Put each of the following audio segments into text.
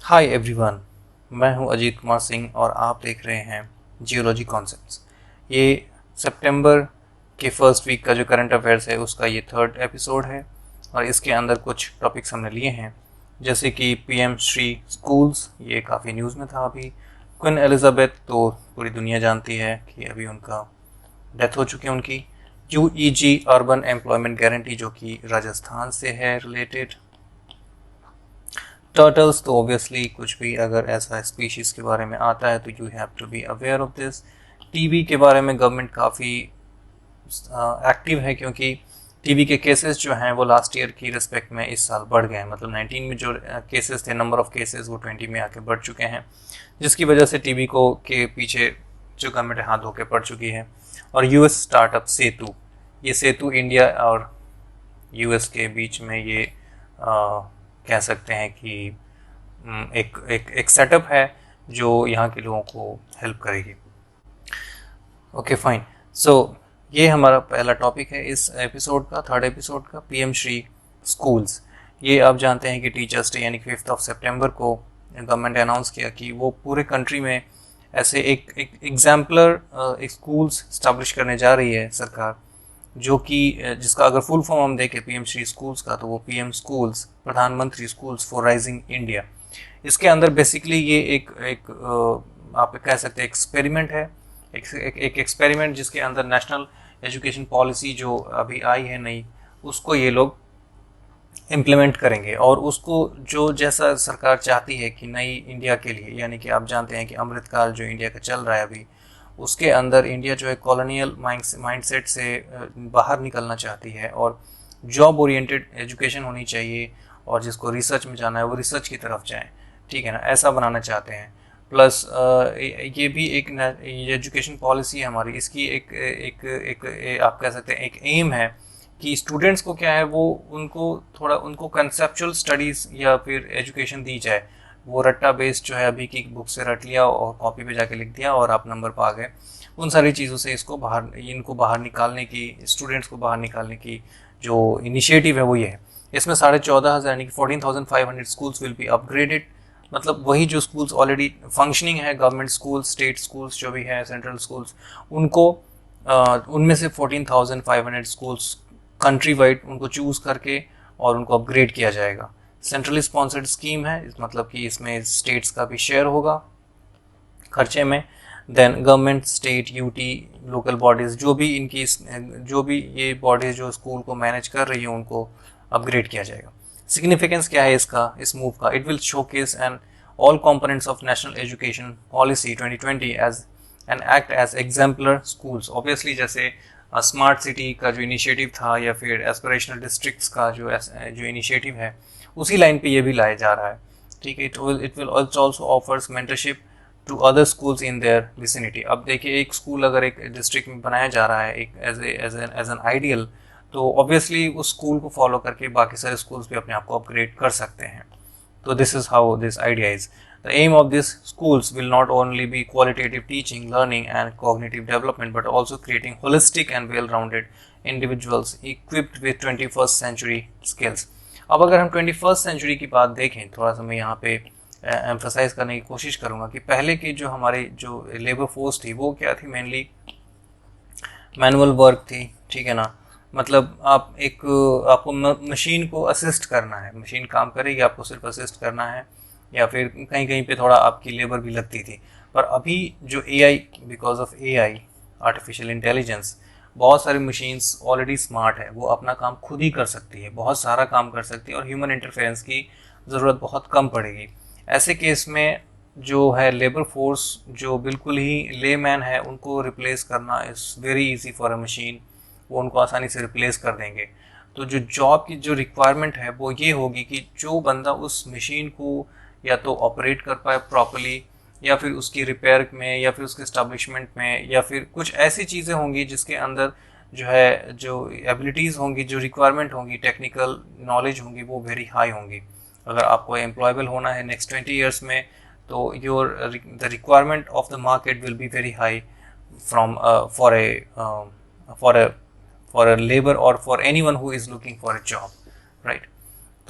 Hi everyone, मैं हूं अजीत कुमार सिंह और आप देख रहे हैं जियोलॉजी कॉन्सेप्ट्स। ये सितंबर के फर्स्ट वीक का जो करंट अफेयर्स है उसका ये थर्ड एपिसोड है और इसके अंदर कुछ टॉपिक्स हमने लिए हैं, जैसे कि पीएम श्री स्कूल्स। ये काफ़ी न्यूज़ में था अभी। क्वीन एलिजाबेथ तो पूरी दुनिया जानती है कि अभी उनका डेथ हो चुकी है उनकी। यूईजी अर्बन एम्प्लॉयमेंट गारंटी जो कि राजस्थान से है रिलेटेड। टर्टल्स तो ऑब्वियसली कुछ भी अगर ऐसा स्पीशीज़ के बारे में आता है तो you have to be aware of this. TB के बारे में गवर्नमेंट काफ़ी एक्टिव है, क्योंकि टीबी के केसेस जो हैं वो लास्ट ईयर की रिस्पेक्ट में इस साल बढ़ गए हैं। मतलब 19 में जो केसेस थे, नंबर ऑफ केसेस, वो 20 में आके बढ़ चुके हैं, जिसकी वजह से टीबी को के पीछे जो गवर्नमेंट हाथ धो के पड़ चुकी है। और यूएस स्टार्टअप सेतु, ये सेतु इंडिया और यूएस के बीच में ये कह सकते हैं कि एक सेटअप है जो यहाँ के लोगों को हेल्प करेगी। Okay fine. सो ये हमारा पहला टॉपिक है इस एपिसोड का, थर्ड एपिसोड का, पीएम श्री स्कूल्स। ये आप जानते हैं कि टीचर्स डे यानी कि 5 सितंबर को गवर्नमेंट ने अनाउंस किया कि वो पूरे कंट्री में ऐसे एक एग्जाम्पलर स्कूल्स स्टैब्लिश करने जा रही है सरकार, जो कि जिसका अगर फुल फॉर्म हम देखें पीएम श्री स्कूल्स का तो वो पीएम स्कूल्स, प्रधानमंत्री स्कूल्स फॉर राइजिंग इंडिया। इसके अंदर बेसिकली ये एक आप कह सकते हैं एक्सपेरिमेंट है, एक एक्सपेरिमेंट जिसके अंदर नेशनल एजुकेशन पॉलिसी जो अभी आई है नई, उसको ये लोग इम्प्लीमेंट करेंगे और उसको जो जैसा सरकार चाहती है कि नई इंडिया के लिए, यानी कि आप जानते हैं कि अमृतकाल जो इंडिया का चल रहा है अभी, उसके अंदर इंडिया जो है कॉलोनियल माइंडसेट से बाहर निकलना चाहती है और जॉब ओरिएंटेड एजुकेशन होनी चाहिए, और जिसको रिसर्च में जाना है वो रिसर्च की तरफ जाए, ठीक है ना, ऐसा बनाना चाहते हैं। प्लस ये भी एक एजुकेशन पॉलिसी है हमारी, इसकी एक आप कह सकते हैं एक एम है कि स्टूडेंट्स को क्या है वो उनको कंसेप्चुअल स्टडीज़ या फिर एजुकेशन दी जाए। वो रट्टा बेस्ड जो है अभी की बुक से रट लिया और कॉपी पे जाके लिख दिया और आप नंबर पा गए, उन सारी चीज़ों से इनको बाहर निकालने की, स्टूडेंट्स को बाहर निकालने की जो इनिशिएटिव है वो ये है। इसमें 14,500 यानी कि 14,500 स्कूल्स विल बी अपग्रेडेड। मतलब वही जो स्कूल्स ऑलरेडी फंक्शनिंग है, गवर्नमेंट स्कूल्स, स्टेट स्कूल्स जो भी है, सेंट्रल स्कूल्स, उनको उनमें से 14,500 स्कूल्स कंट्री वाइड उनको चूज़ करके और उनको अपग्रेड किया जाएगा। सेंट्रली स्पॉन्सर्ड स्कीम है, मतलब कि इसमें स्टेट्स का भी शेयर होगा खर्चे में। Then government, state, UT, local bodies जो भी ये बॉडीज़ जो स्कूल को मैनेज कर रही है उनको अपग्रेड किया जाएगा। सिग्निफिकेंस क्या है इस मूव का? It will showcase and all components of national education policy 2020 as and act as exemplar schools. Obviously जैसे स्मार्ट सिटी का जो इनिशिएटिव था या फिर एस्पिरेशनल डिस्ट्रिक्ट्स का जो इनिशिएटिव है, उसी लाइन पे ये भी लाया जा रहा है, ठीक है। It will also offers mentorship to other schools in their vicinity. अब देखिए, एक स्कूल अगर एक डिस्ट्रिक्ट में बनाया जा रहा है एक एज एन आइडियल, तो ऑब्वियसली उस स्कूल को फॉलो करके बाकी सारे स्कूल्स भी अपने आप को अपग्रेड कर सकते हैं। तो this is how this idea is. The aim of these schools will not only be qualitative teaching, learning and cognitive development, but also creating holistic and well-rounded individuals equipped with 21st century skills. अब अगर हम 21st century की बात देखें, थोड़ा सा मैं यहाँ पे एम्फसाइज करने की कोशिश करूँगा कि पहले की जो हमारी जो लेबर फोर्स थी वो क्या थी, मेनली मैनुअल वर्क थी, ठीक है ना। मतलब आपको मशीन को असिस्ट करना है, मशीन काम करेगी, आपको सिर्फ असिस्ट करना है, या फिर कहीं कहीं पे थोड़ा आपकी लेबर भी लगती थी। पर अभी जो AI, because of AI, artificial intelligence, बहुत सारी मशीन्स ऑलरेडी स्मार्ट है, वो अपना काम खुद ही कर सकती है, बहुत सारा काम कर सकती है और ह्यूमन इंटरफेरेंस की ज़रूरत बहुत कम पड़ेगी। ऐसे केस में जो है लेबर फोर्स जो बिल्कुल ही लेमैन है, उनको रिप्लेस करना is very easy for a machine. वो उनको आसानी से रिप्लेस कर देंगे। तो जो जॉब की जो रिक्वायरमेंट है वो ये होगी कि जो बंदा उस मशीन को या तो ऑपरेट कर पाए प्रॉपर्ली, या फिर उसकी रिपेयर में, या फिर उसके इस्टेब्लिशमेंट में, या फिर कुछ ऐसी चीज़ें होंगी जिसके अंदर जो है जो एबिलिटीज़ होंगी, जो रिक्वायरमेंट होंगी, टेक्निकल नॉलेज होंगी, वो वेरी हाई होंगी। अगर आपको एम्प्लॉयबल होना है नेक्स्ट 20 ईयर्स में, तो the requirement of the market will be very high from for a labour और for anyone who is looking for a job, right.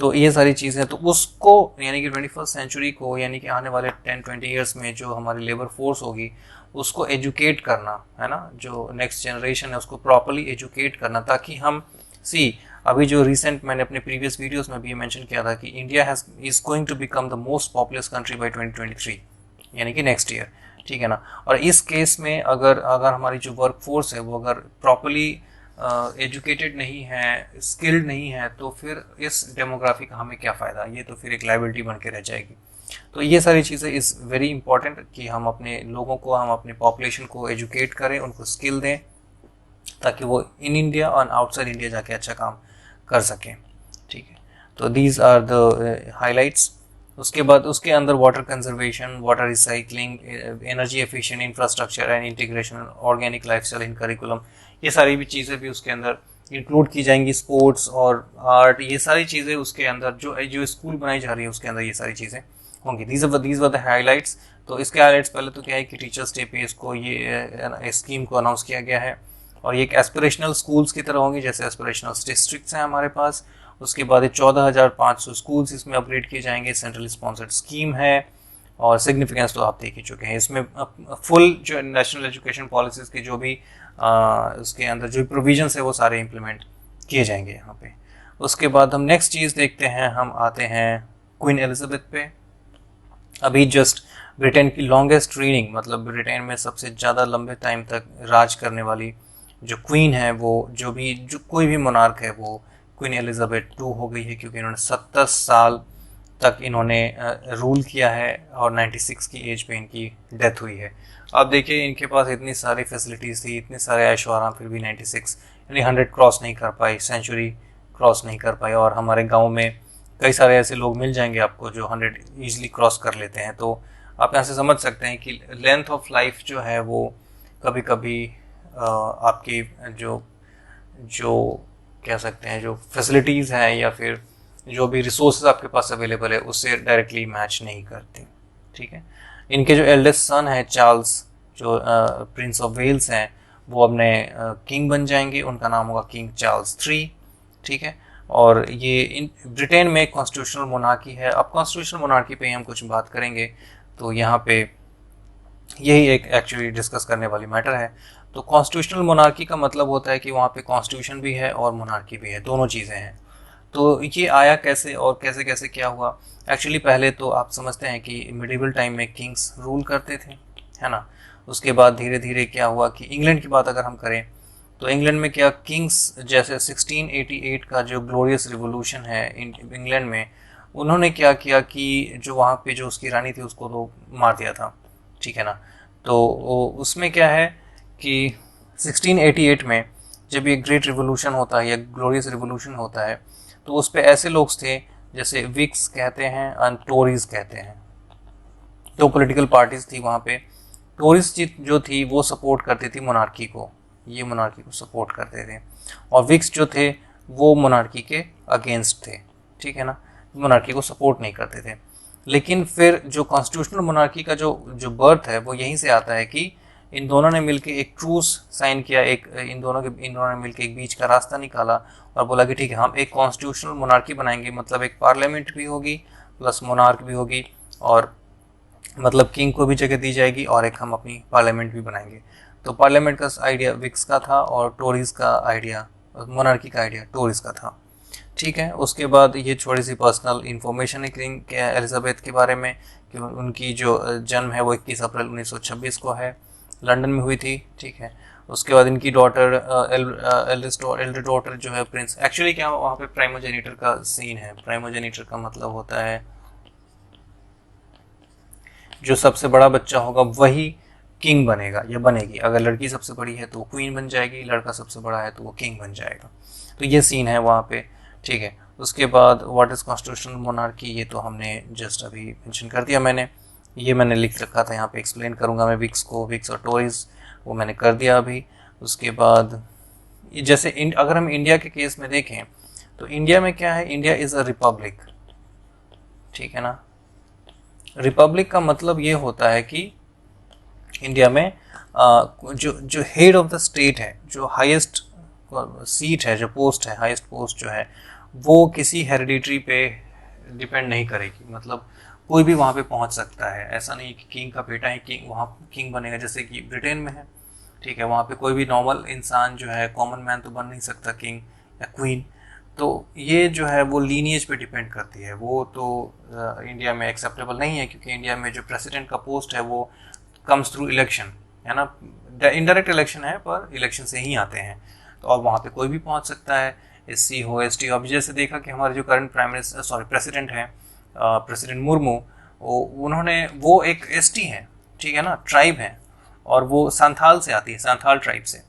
तो ये सारी चीज़ें, तो उसको यानी कि 21st सेंचुरी को, यानी कि आने वाले 10-20 ईयर्स में जो हमारी लेबर फोर्स होगी उसको एजुकेट करना है ना, जो नेक्स्ट जनरेशन है उसको प्रॉपरली एजुकेट करना, ताकि हम अभी जो रिसेंट मैंने अपने प्रीवियस वीडियोस में भी ये मेंशन किया था कि India is going to become the most populous country by 2023, यानी कि नेक्स्ट ईयर, ठीक है ना। और इस केस में अगर हमारी जो वर्क फोर्स है वो अगर प्रॉपरली एजुकेटेड नहीं है, स्किल्ड नहीं है, तो फिर इस डेमोग्राफी का हमें क्या फ़ायदा, ये तो फिर एक लाइबिलिटी बन के रह जाएगी। तो ये सारी चीज़ें इज़ वेरी इंपॉर्टेंट कि हम अपने लोगों को, हम अपने पॉपुलेशन को एजुकेट करें, उनको स्किल दें, ताकि वो इन इंडिया और आउटसाइड इंडिया जाके अच्छा काम कर सकें, ठीक है। तो दीज आर द हाइलाइट्स। उसके बाद उसके अंदर water conservation, water recycling, energy efficient infrastructure and integration, organic lifestyle in curriculum, ये सारी भी चीज़ें भी उसके अंदर इंक्लूड की जाएंगी। स्पोर्ट्स और आर्ट, ये सारी चीज़ें उसके अंदर जो स्कूल बनाई जा रही है उसके अंदर ये सारी चीज़ें होंगी। These were the highlights. तो इसके हाईलाइट्स पहले तो क्या है कि टीचर्स डे पे इसको ये स्कीम को अनाउंस किया गया है, और ये एक एस्पिरेशनल स्कूल्स की तरह होंगी, जैसे एस्पिरेशनल डिस्ट्रिक्ट्स हैं हमारे पास। उसके बाद 14,500 स्कूल्स इसमें अपग्रेड किए जाएंगे, सेंट्रल स्पॉन्सर्ड स्कीम है, और सिग्निफिकेंस तो आप देख ही चुके हैं। इसमें फुल जो नेशनल एजुकेशन पॉलिसीज़ की जो भी उसके अंदर जो प्रोविजंस है वो सारे इम्प्लीमेंट किए जाएंगे यहाँ पे। उसके बाद हम नेक्स्ट चीज़ देखते हैं, हम आते हैं क्वीन एलिजाबेथ पे। अभी जस्ट ब्रिटेन की लॉन्गेस्ट रीनिंग, मतलब ब्रिटेन में सबसे ज़्यादा लंबे टाइम तक राज करने वाली जो क्वीन है, वो जो कोई भी मोनार्क है, वो क्वीन एलिजाबेथ 2 हो गई है, क्योंकि इन्होंने 70 साल तक इन्होंने रूल किया है, और 96 की एज पे इनकी डेथ हुई है। अब देखिए इनके पास इतनी सारी फैसिलिटीज़ थी, इतने सारे ऐशो आराम, फिर भी 96 यानी 100 क्रॉस नहीं कर पाई, सेंचुरी क्रॉस नहीं कर पाई। और हमारे गांव में कई सारे ऐसे लोग मिल जाएंगे आपको जो 100 ईजिली क्रॉस कर लेते हैं। तो आप यहाँ से समझ सकते हैं कि लेंथ ऑफ लाइफ जो है वो कभी कभी आपकी जो जो कह सकते हैं जो फैसिलिटीज़ हैं या फिर जो भी रिसोर्सेज आपके पास अवेलेबल है उससे डायरेक्टली मैच नहीं करती, ठीक है। इनके जो एल्डेस्ट सन है चार्ल्स, जो प्रिंस ऑफ वेल्स हैं, वो अपने किंग बन जाएंगे, उनका नाम होगा किंग चार्ल्स 3, ठीक है। और ये ब्रिटेन में कॉन्स्टिट्यूशनल मोनार्की है। अब कॉन्स्टिट्यूशनल मोनार्की पे हम कुछ बात करेंगे, तो यहाँ पे यही एक एक्चुअली डिस्कस करने वाली मैटर है। तो कॉन्स्टिट्यूशनल मोनार्की का मतलब होता है कि वहाँ पे कॉन्स्टिट्यूशन भी है और मोनार्की भी है, दोनों चीज़ें हैं। तो ये आया कैसे और कैसे कैसे क्या हुआ? एक्चुअली पहले तो आप समझते हैं कि मिडिवल टाइम में किंग्स रूल करते थे, है ना। उसके बाद धीरे धीरे क्या हुआ कि इंग्लैंड की बात अगर हम करें तो इंग्लैंड में क्या किंग्स, जैसे 1688 का जो ग्लोरियस रिवोल्यूशन है इंग्लैंड में, उन्होंने क्या किया कि जो वहाँ पे जो उसकी रानी थी उसको तो मार दिया था, ठीक है ना। तो उसमें क्या है कि 1688 में जब ये ग्रेट रिवोल्यूशन होता है या ग्लोरियस रिवोल्यूशन होता है, तो उस पर ऐसे लोग थे जैसे विक्स कहते हैं और टोरीज कहते हैं, दो पॉलिटिकल पार्टीज थी वहाँ पे। टोरीज जो थी वो सपोर्ट करती थी मोनार्की को, ये मोनार्की को सपोर्ट करते थे, और विक्स जो थे वो मोनार्की के अगेंस्ट थे, ठीक है ना, मोनार्की को सपोर्ट नहीं करते थे। लेकिन फिर जो कॉन्स्टिट्यूशनल मोनार्की का जो बर्थ है वो यहीं से आता है कि इन दोनों ने मिलकर एक ट्रूस साइन किया, इन दोनों ने मिलकर एक बीच का रास्ता निकाला और बोला कि ठीक है हम एक कॉन्स्टिट्यूशनल मोनार्की बनाएंगे, मतलब एक पार्लियामेंट भी होगी प्लस मोनार्क भी होगी, और मतलब किंग को भी जगह दी जाएगी, और एक हम अपनी पार्लियामेंट भी बनाएंगे। तो पार्लियामेंट का आइडिया विक्स का था और टोरीज का आइडिया, मोनार्की का आइडिया टोरीज का था, ठीक है। उसके बाद ये थोड़ी सी पर्सनल इन्फॉर्मेशन है किंग एलिजाबेथ के बारे में कि उनकी जो जन्म है वो 21 अप्रैल 1926 को है, लंदन में हुई थी, ठीक है। उसके बाद इनकी डॉटर एल्डर डॉटर जो है प्रिंस, एक्चुअली क्या वहाँ पे प्राइमोजेनिटर का सीन है। प्राइमोजेनिटर का मतलब होता है जो सबसे बड़ा बच्चा होगा वही किंग बनेगा या बनेगी। अगर लड़की सबसे बड़ी है तो वो क्वीन बन जाएगी, लड़का सबसे बड़ा है तो वो किंग बन जाएगा। तो ये सीन है वहाँ पे, ठीक है। उसके बाद व्हाट इज कॉन्स्टिट्यूशनल मोनार्की, ये तो हमने जस्ट अभी मेंशन कर दिया, मैंने लिख रखा था, यहाँ पे एक्सप्लेन करूँगा मैं विक्स और टोरीज, वो मैंने कर दिया अभी। उसके बाद जैसे अगर हम इंडिया के केस में देखें तो इंडिया में क्या है, इंडिया इज़ अ रिपब्लिक, ठीक है ना। रिपब्लिक का मतलब ये होता है कि इंडिया में जो हेड ऑफ द स्टेट है, जो हाईएस्ट सीट है, जो पोस्ट है, हाईएस्ट पोस्ट जो है वो किसी हेरिडिटरी पे डिपेंड नहीं करेगी, मतलब कोई भी वहाँ पे पहुँच सकता है। ऐसा नहीं कि किंग का बेटा ही किंग वहाँ किंग बनेगा, जैसे कि ब्रिटेन में है, ठीक है, वहाँ पे कोई भी नॉर्मल इंसान जो है, कॉमन मैन तो बन नहीं सकता किंग या क्वीन। तो ये जो है वो लीनिएज पे डिपेंड करती है, वो तो इंडिया में एक्सेप्टेबल नहीं है, क्योंकि इंडिया में जो प्रेसिडेंट का पोस्ट है वो कम्स थ्रू इलेक्शन, है ना, इनडायरेक्ट इलेक्शन है पर इलेक्शन से ही आते हैं। तो अब वहाँ पे कोई भी पहुँच सकता है, SC हो ST हो। अभी जैसे देखा कि हमारे जो करंट प्राइम मिनिस्टर प्रेसिडेंट हैं, प्रेसिडेंट मुर्मू, उन्होंने वो एक ST हैं, ठीक है ना, ट्राइब हैं, और वो संथाल से आती है, संथाल ट्राइब से।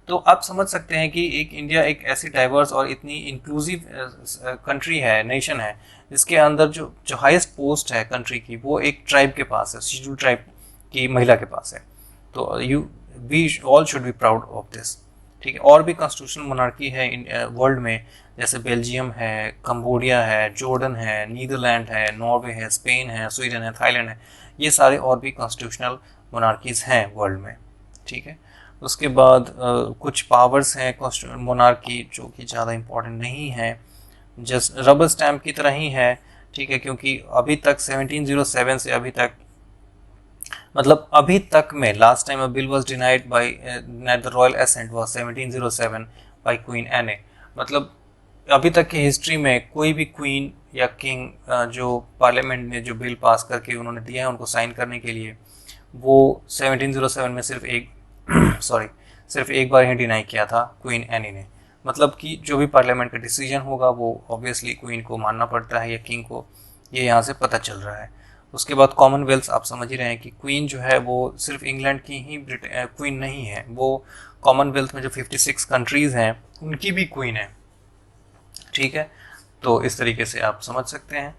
तो आप समझ सकते हैं कि एक इंडिया एक ऐसी डाइवर्स और इतनी इंक्लूसिव कंट्री है, नेशन है, जिसके अंदर जो जो हाईएस्ट पोस्ट है कंट्री की, वो एक ट्राइब के पास है, शेड्यूल ट्राइब की महिला के पास है। तो we all should be proud of this, ठीक है। और भी कॉन्स्टिट्यूशनल मोनार्की है वर्ल्ड में, जैसे बेल्जियम है, कंबोडिया है, जॉर्डन है, नीदरलैंड है, नॉर्वे है, स्पेन है, स्वीडन है, थाईलैंड है। ये सारे और भी कॉन्स्टिट्यूशनल मोनार्कीज हैं वर्ल्ड में, ठीक है। उसके बाद कुछ पावर्स हैं मोनार्की जो कि ज़्यादा इम्पोर्टेंट नहीं है, जस्ट रबर स्टैम्प की तरह ही है, ठीक है, क्योंकि अभी तक 1707 से अभी तक, मतलब अभी तक में last time a bill was denied by the royal assent was 1707 by Queen Anne. मतलब अभी तक की हिस्ट्री में कोई भी क्वीन या किंग जो पार्लियामेंट में जो बिल पास करके उन्होंने दिया है उनको साइन करने के लिए, वो 1707 में सिर्फ एक सिर्फ एक बार ही डिनाई किया था क्वीन एनी ने। मतलब कि जो भी पार्लियामेंट का डिसीजन होगा वो ऑब्वियसली क्वीन को मानना पड़ता है या किंग को, ये यहाँ से पता चल रहा है। उसके बाद कॉमनवेल्थ, आप समझ ही रहे हैं कि क्वीन जो है वो सिर्फ इंग्लैंड की ही क्वीन नहीं है, वो कॉमनवेल्थ में जो 56 कंट्रीज़ हैं उनकी भी क्वीन है, ठीक है। तो इस तरीके से आप समझ सकते हैं।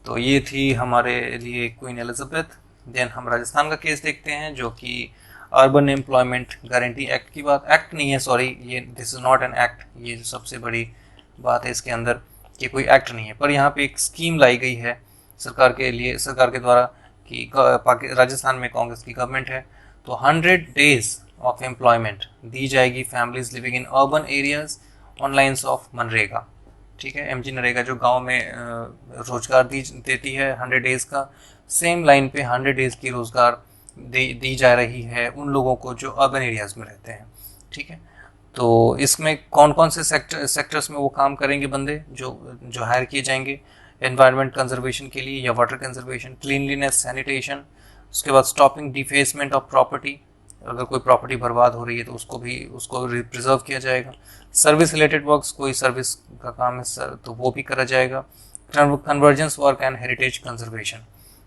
तो ये थी हमारे लिए क्वीन एलिजाबेथ। देन हम राजस्थान का केस देखते हैं, जो कि अर्बन एम्प्लॉयमेंट गारंटी एक्ट की बात, एक्ट नहीं है सॉरी, ये this is not an act, ये जो सबसे बड़ी बात है इसके अंदर, ये कोई एक्ट नहीं है, पर यहाँ पे एक स्कीम लाई गई है सरकार के लिए, सरकार के द्वारा, कि राजस्थान में कांग्रेस की गवर्नमेंट है, तो 100 डेज ऑफ एम्प्लॉयमेंट दी जाएगी families living in urban areas on lines of MNREGA, ठीक है। MG नरेगा जो गांव में रोजगार देती है 100 डेज़ का, सेम लाइन पे 100 डेज़ की रोजगार दी जा रही है उन लोगों को जो अर्बन एरियाज़ में रहते हैं, ठीक है। तो इसमें कौन कौन से सेक्टर्स में वो काम करेंगे बंदे जो हायर किए जाएंगे, एनवायरनमेंट कंजर्वेशन के लिए या वाटर कंजर्वेशन, क्लीनलीनेस, सैनिटेशन, उसके बाद स्टॉपिंग डिफेसमेंट ऑफ प्रॉपर्टी, अगर कोई प्रॉपर्टी बर्बाद हो रही है तो उसको प्रिजर्व किया जाएगा, सर्विस रिलेटेड वर्क्स, कोई सर्विस का काम है सर तो वो भी करा जाएगा, convergence work and heritage conservation.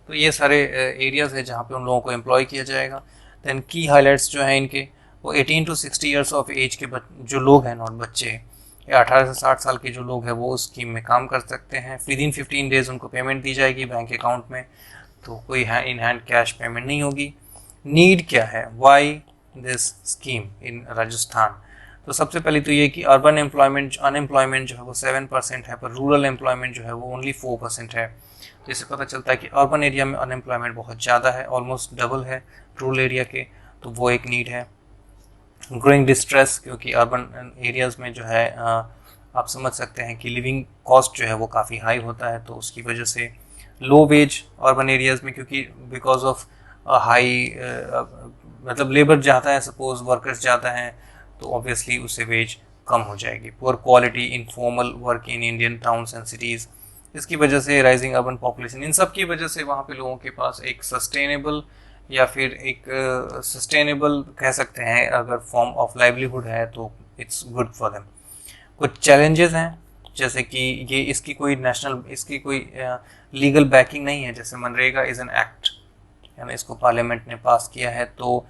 तो ये सारे एरियाज़ है जहाँ पे उन लोगों को एम्प्लॉय किया जाएगा। दैन की हाईलाइट्स जो हैं इनके, वो 18 to 60 ईयर्स ऑफ एज के जो लोग हैं, नॉट बच्चे, या 18 से 60 साल के जो लोग हैं वो उस स्कीम में काम कर सकते हैं। विद इन 15 डेज उनको पेमेंट दी जाएगी बैंक अकाउंट में, तो कोई इन हैंड कैश पेमेंट नहीं होगी। नीड क्या है, why this scheme in Rajasthan? तो सबसे पहले तो ये कि अर्बन अनएम्प्लॉयमेंट जो है वो 7% है, पर रूरल एम्प्लॉयमेंट जो है वो ओनली 4% है। तो इससे पता चलता है कि अर्बन एरिया में अनएम्प्लॉयमेंट बहुत ज़्यादा है, ऑलमोस्ट डबल है रूरल एरिया के, तो वो एक नीड है। ग्रोइंग डिस्ट्रेस, क्योंकि अर्बन एरियाज़ में जो है आप समझ सकते हैं कि लिविंग कॉस्ट जो है वो काफ़ी हाई होता है, तो उसकी वजह से लो वेज अर्बन एरियाज़ में, क्योंकि बिकॉज ऑफ हाई मतलब लेबर जाता है, सपोज वर्कर्स जाता है, तो ऑब्वियसली उससे वेज कम हो जाएगी। Poor quality informal work in Indian towns and cities, इसकी वजह से राइजिंग अर्बन पॉपुलेशन, इन सब की वजह से वहाँ पे लोगों के पास एक सस्टेनेबल या फिर एक सस्टेनेबल कह सकते हैं अगर फॉर्म ऑफ लाइवलीहुड है तो इट्स गुड फॉर देम। कुछ चैलेंजेस हैं, जैसे कि ये इसकी कोई लीगल बैकिंग नहीं है, जैसे मनरेगा इज़ एन एक्ट, है ना, इसको पार्लियामेंट ने पास किया है तो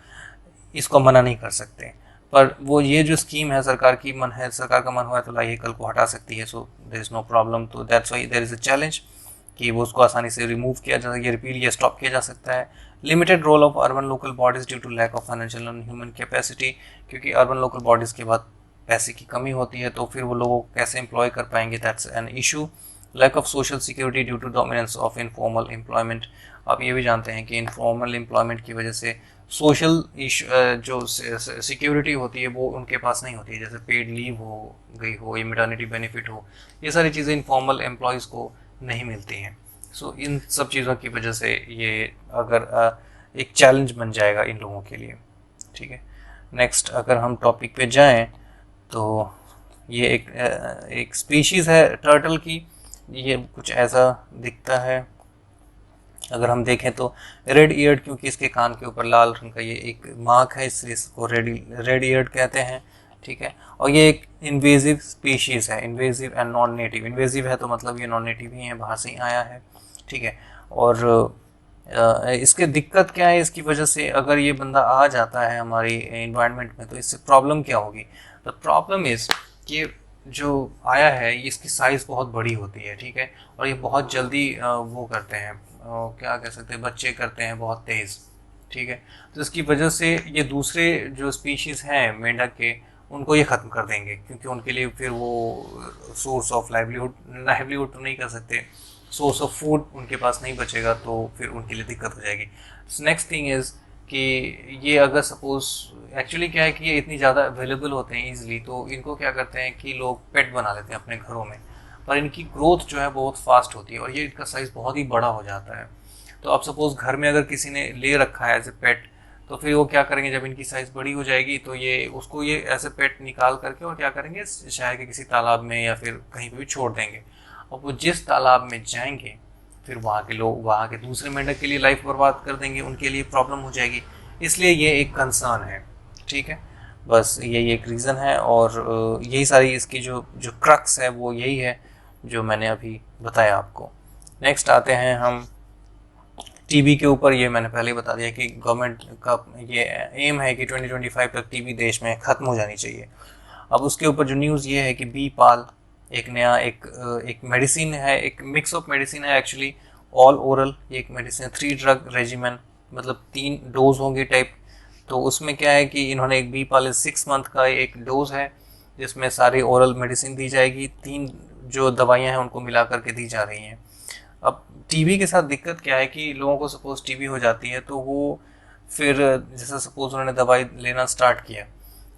इसको मना नहीं कर सकते, पर वो ये जो स्कीम है सरकार का मन हुआ तो लाइए कल को हटा सकती है, so there is no problem. तो that's why there is a challenge कि वो उसको आसानी से रिमूव किया जा सकता है, रिपील या स्टॉप किया जा सकता है। Limited role of urban local bodies due to lack of financial and human capacity, क्योंकि अर्बन लोकल बॉडीज़ के बाद पैसे की कमी होती है तो फिर वो लोगों को कैसे एम्प्लॉय कर पाएंगे, that's an issue. Lack of social security due to dominance of informal employment. आप ये भी जानते हैं कि इनफॉर्मल एम्प्लॉयमेंट की वजह से सोशल जो सिक्योरिटी होती है वो उनके पास नहीं होती है, जैसे पेड लीव हो गई हो या मैटरनिटी बेनिफिट हो, ये सारी चीज़ें इनफॉर्मल एम्प्लॉयज़ को नहीं मिलती हैं। सो इन सब चीज़ों की वजह से ये अगर एक चैलेंज बन जाएगा इन लोगों के लिए। ठीक है, नेक्स्ट अगर हम टॉपिक पे जाएं तो ये एक स्पीशीज़ है टर्टल की, ये कुछ ऐसा दिखता है। अगर हम देखें तो रेड ईयर्ड, क्योंकि इसके कान के ऊपर लाल रंग का ये एक मार्क है, इसलिए इसको रेड ईयर्ड कहते हैं। ठीक है, और ये एक इन्वेजिव स्पीशीज़ है, invasive and non native. Invasive है तो मतलब ये नॉन नेटिव ही है, बाहर से ही आया है। ठीक है, और इसके दिक्कत क्या है, इसकी वजह से अगर ये बंदा आ जाता है हमारी इन्वायरमेंट में तो इससे प्रॉब्लम क्या होगी। द प्रॉब्लम इज़ कि जो आया है ये इसकी साइज़ बहुत बड़ी होती है। ठीक है, और ये बहुत जल्दी वो करते हैं, क्या कह सकते हैं, बच्चे करते हैं बहुत तेज़। ठीक है, तो इसकी वजह से ये दूसरे जो स्पीशीज़ हैं मेंढक के, उनको ये ख़त्म कर देंगे, क्योंकि उनके लिए फिर वो सोर्स ऑफ लाइवलीहुड तो नहीं कर सकते, सोर्स ऑफ फूड उनके पास नहीं बचेगा, तो फिर उनके लिए दिक्कत हो जाएगी। नेक्स्ट थिंग इज़ कि ये अगर सपोज एक्चुअली क्या है कि ये इतनी ज़्यादा अवेलेबल होते हैं ईजिली, तो इनको क्या करते हैं कि लोग पेट बना लेते हैं अपने घरों में, पर इनकी ग्रोथ जो है बहुत फास्ट होती है और ये इनका साइज़ बहुत ही बड़ा हो जाता है। तो अब सपोज़ घर में अगर किसी ने ले रखा है एज ए पेट, तो फिर वो क्या करेंगे, जब इनकी साइज़ बड़ी हो जाएगी तो ये उसको ये ऐसे पेट निकाल करके और क्या करेंगे, शहर के किसी तालाब में या फिर कहीं पर भी छोड़ देंगे। और वो जिस तालाब में जाएंगे फिर वहाँ के लोग वहाँ के दूसरे मेंढक के लिए लाइफ बर्बाद कर देंगे, उनके लिए प्रॉब्लम हो जाएगी, इसलिए ये एक कंसर्न है। ठीक है, बस यही एक रीज़न है, और यही सारी इसकी जो जो क्रक्स है वो यही है जो मैंने अभी बताया आपको। नेक्स्ट आते हैं हम टीबी के ऊपर। ये मैंने पहले ही बता दिया कि गवर्नमेंट का ये एम है कि 2025 तक टीबी देश में ख़त्म हो जानी चाहिए। अब उसके ऊपर जो न्यूज़ ये है कि बी पाल एक नया एक मेडिसिन है, एक मिक्स ऑफ मेडिसिन है एक्चुअली, ऑल ओरल। ये एक मेडिसिन 3 ड्रग रेजिमेंट, मतलब 3 डोज होंगे टाइप। तो उसमें क्या है कि इन्होंने एक बी पाल 6 मंथ का एक डोज है जिसमें सारी ओरल मेडिसिन दी जाएगी, 3 जो दवाइयाँ हैं उनको मिला करके दी जा रही हैं। अब टीबी के साथ दिक्कत क्या है कि लोगों को सपोज टीबी हो जाती है तो वो फिर जैसे सपोज उन्होंने दवाई लेना स्टार्ट किया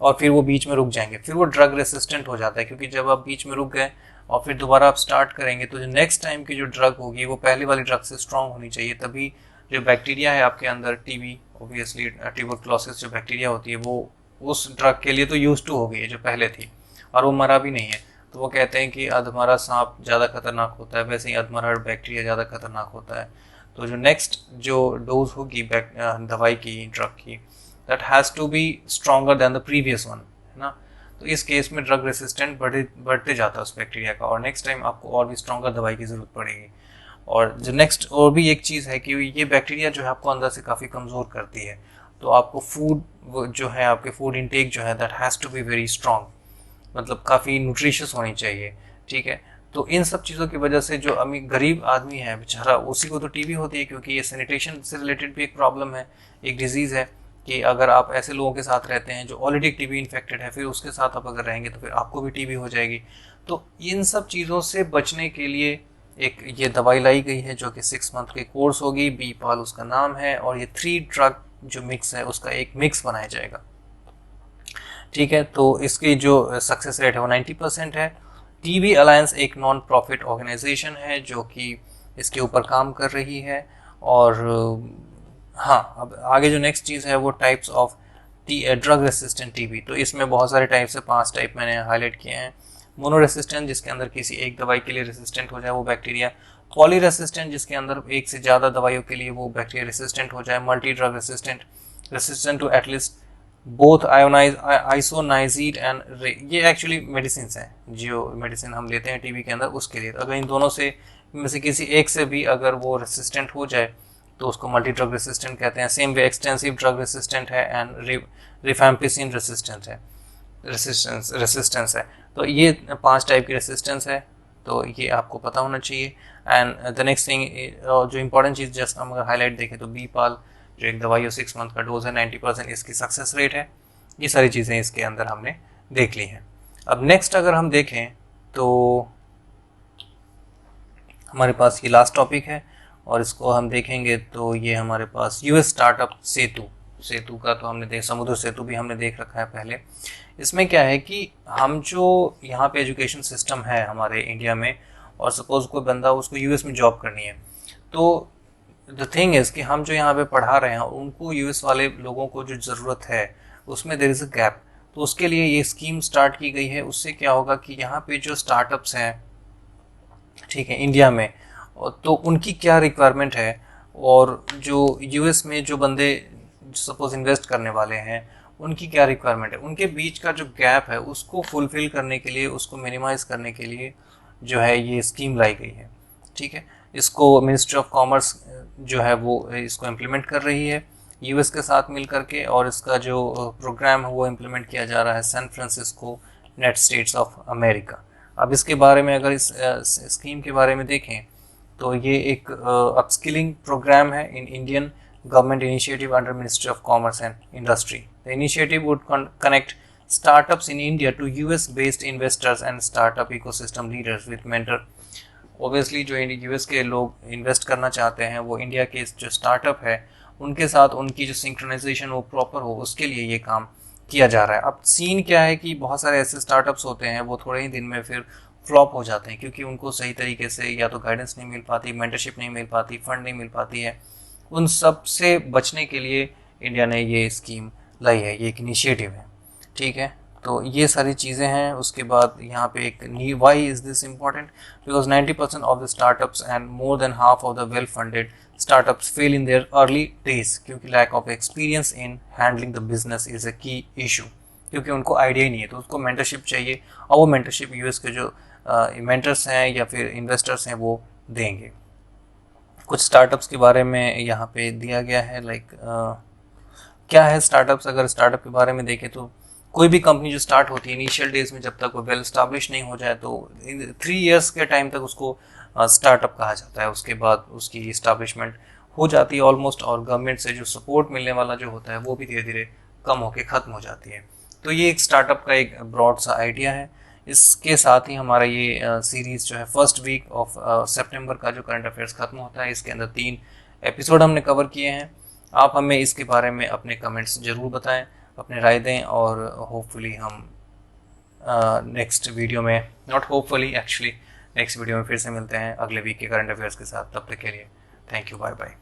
और फिर वो बीच में रुक जाएंगे, फिर वो ड्रग रेसिस्टेंट हो जाता है, क्योंकि जब आप बीच में रुक गए और फिर दोबारा आप स्टार्ट करेंगे तो जो नेक्स्ट टाइम की जो ड्रग होगी वो पहले वाली ड्रग से स्ट्रांग होनी चाहिए, तभी जो बैक्टीरिया है आपके अंदर, टीबी ऑब्वियसली ट्यूबरकुलोसिस जो बैक्टीरिया होती है वो उस ड्रग के लिए तो यूज टू हो गई है जो पहले थी, और वो मरा भी नहीं है। तो वो कहते हैं कि अधमरा सांप ज़्यादा खतरनाक होता है, वैसे ही अधमरा बैक्टीरिया ज़्यादा खतरनाक होता है। तो जो नेक्स्ट जो डोज होगी दवाई की, ड्रग की, that has to be stronger than the previous one, है ना। तो इस केस में ड्रग रेसिस्टेंट बढ़ते जाता है उस बैक्टीरिया का, और नेक्स्ट टाइम आपको और भी स्ट्रॉन्गर दवाई की ज़रूरत पड़ेगी। और जो नेक्स्ट और भी एक चीज़ है कि ये बैक्टीरिया जो है आपको अंदर से काफ़ी कमज़ोर करती है, तो आपको फूड जो है, आपके फूड इनटेक जो है, that has to be very strong, मतलब काफ़ी न्यूट्रिशियस होनी चाहिए। ठीक है, तो इन सब चीज़ों की वजह से जो गरीब आदमी है बेचारा, उसी को तो टीबी होती है, क्योंकि ये सैनिटेशन से रिलेटेड भी एक प्रॉब्लम है, एक डिजीज़ है कि अगर आप ऐसे लोगों के साथ रहते हैं जो ऑलरेडी टीबी इन्फेक्टेड है, फिर उसके साथ आप अगर रहेंगे तो फिर आपको भी टीबी हो जाएगी। तो इन सब चीज़ों से बचने के लिए एक ये दवाई लाई गई है जो कि 6 मंथ के कोर्स होगी, बी पाल उसका नाम है, और ये 3 ड्रग जो मिक्स है उसका एक मिक्स बनाया जाएगा। ठीक है, तो इसकी जो सक्सेस रेट है वो 90% है। टीबी अलायंस एक नॉन प्रॉफिट ऑर्गेनाइजेशन है जो कि इसके ऊपर काम कर रही है। और हाँ, अब आगे जो नेक्स्ट चीज़ है वो types of drug resistant TB. तो इसमें बहुत सारे टाइप्स है, 5 टाइप मैंने हाईलाइट किए हैं। मोनो रेसिस्टेंट, जिसके अंदर किसी एक दवाई के लिए रेसिस्टेंट हो जाए वो बैक्टीरिया। पॉली रेसिस्टेंट, जिसके अंदर एक से ज़्यादा दवाइयों के लिए वो बैक्टीरिया रेसिस्टेंट हो जाए। Multi drug resistant, resistant to at least both isoniazid and ये एक्चुअली मेडिसिन हैं, जो मेडिसिन हम लेते हैं टीबी के अंदर, उसके लिए अगर इन दोनों से में से किसी एक से भी अगर वो रेसिस्टेंट हो जाए तो उसको मल्टी ड्रग रेसिस्टेंट कहते हैं। Same way extensive drug resistant है एंड रिफैम्पिसिन रेसिस्टेंस है। तो ये 5 टाइप की रेसिस्टेंस है, तो ये आपको पता होना चाहिए। एंड द नेक्स्ट थिंग जो इंपॉर्टेंट चीज़ जस्ट हम अगर हाईलाइट देखें तो बी पाल जो एक दवाई 6 मंथ का डोज है, 90% इसकी सक्सेस रेट है। ये सारी चीज़ें इसके अंदर हमने देख ली हैं। अब नेक्स्ट अगर हम देखें तो हमारे पास ये लास्ट टॉपिक है और इसको हम देखेंगे तो ये हमारे पास यूएस स्टार्टअप सेतु का तो हमने समुद्र सेतु भी हमने देख रखा है पहले। इसमें क्या है कि हम जो यहाँ पे एजुकेशन सिस्टम है हमारे इंडिया में, और सपोज कोई बंदा उसको यूएस में जॉब करनी है, तो द थिंग इज़ कि हम जो यहाँ पे पढ़ा रहे हैं उनको यूएस वाले लोगों को जो ज़रूरत है उसमें देयर इज़ अ गैप। तो उसके लिए ये स्कीम स्टार्ट की गई है। उससे क्या होगा कि यहाँ पे जो स्टार्टअप्स हैं, ठीक है, इंडिया में, तो उनकी क्या रिक्वायरमेंट है, और जो यूएस में जो बंदे सपोज इन्वेस्ट करने वाले हैं उनकी क्या रिक्वायरमेंट है, उनके बीच का जो गैप है उसको फुलफिल करने के लिए, उसको मिनिमाइज करने के लिए जो है ये स्कीम लाई गई है। ठीक है, इसको मिनिस्ट्री ऑफ कॉमर्स जो है वो इसको इम्प्लीमेंट कर रही है यूएस के साथ मिल करके, और इसका जो प्रोग्राम है वो इम्प्लीमेंट किया जा रहा है San Francisco united states of America. अब इसके बारे में अगर इस स्कीम के बारे में देखें तो ये एक अपस्किलिंग प्रोग्राम है in Indian government initiative under Ministry of Commerce and Industry. The initiative would connect startups in India to US-based investors and startup ecosystem leaders with mentor. Obviously जो US के लोग इन्वेस्ट करना चाहते हैं वो India के जो स्टार्टअप है उनके साथ उनकी जो सिंक्रोनाइजेशन वो प्रॉपर हो, उसके लिए ये काम किया जा रहा है। अब सीन क्या है कि बहुत सारे ऐसे स्टार्टअप्स होते हैं वो थोड़े ही दिन में फिर फ्लॉप हो जाते हैं, क्योंकि उनको सही तरीके से या तो गाइडेंस नहीं मिल पाती, मेंटरशिप नहीं मिल पाती, फंड नहीं मिल पाती है। उन सब से बचने के लिए इंडिया ने ये स्कीम लाई है, ये एक इनिशिएटिव है। ठीक है, तो ये सारी चीज़ें हैं। उसके बाद यहाँ पे एक why is this important, because 90% of the startups and more than half of the well funded startups fail in their early days, क्योंकि lack of experience in handling the business is a key issue, क्योंकि उनको idea ही नहीं है। तो उसको mentorship चाहिए, और वो मेंटरशिप यूएस के जो मेंटर्स हैं या फिर इन्वेस्टर्स हैं वो देंगे। कुछ स्टार्टअप्स के बारे में यहाँ पे दिया गया है, लाइक क्या है स्टार्टअप्स। अगर स्टार्टअप के बारे में देखें तो कोई भी कंपनी जो स्टार्ट होती है इनिशियल डेज में, जब तक वो वेल स्टैब्लिश नहीं हो जाए, तो 3 इयर्स के टाइम तक उसको स्टार्टअप कहा जाता है। उसके बाद उसकी इस्टेब्लिशमेंट हो जाती है ऑलमोस्ट, और गवर्नमेंट से जो सपोर्ट मिलने वाला जो होता है वो भी धीरे धीरे कम होकर ख़त्म हो जाती है। तो ये एक स्टार्टअप का एक ब्रॉड सा आइडिया है। इसके साथ ही हमारा ये सीरीज़ जो है फर्स्ट वीक ऑफ सितंबर का जो करंट अफेयर्स ख़त्म होता है, इसके अंदर 3 एपिसोड हमने कवर किए हैं। आप हमें इसके बारे में अपने कमेंट्स ज़रूर बताएं, अपने राय दें, और होपफुली हम नेक्स्ट वीडियो में, not hopefully actually, next video में फिर से मिलते हैं अगले वीक के करंट अफेयर्स के साथ। तब तक के लिए थैंक यू, बाय बाय।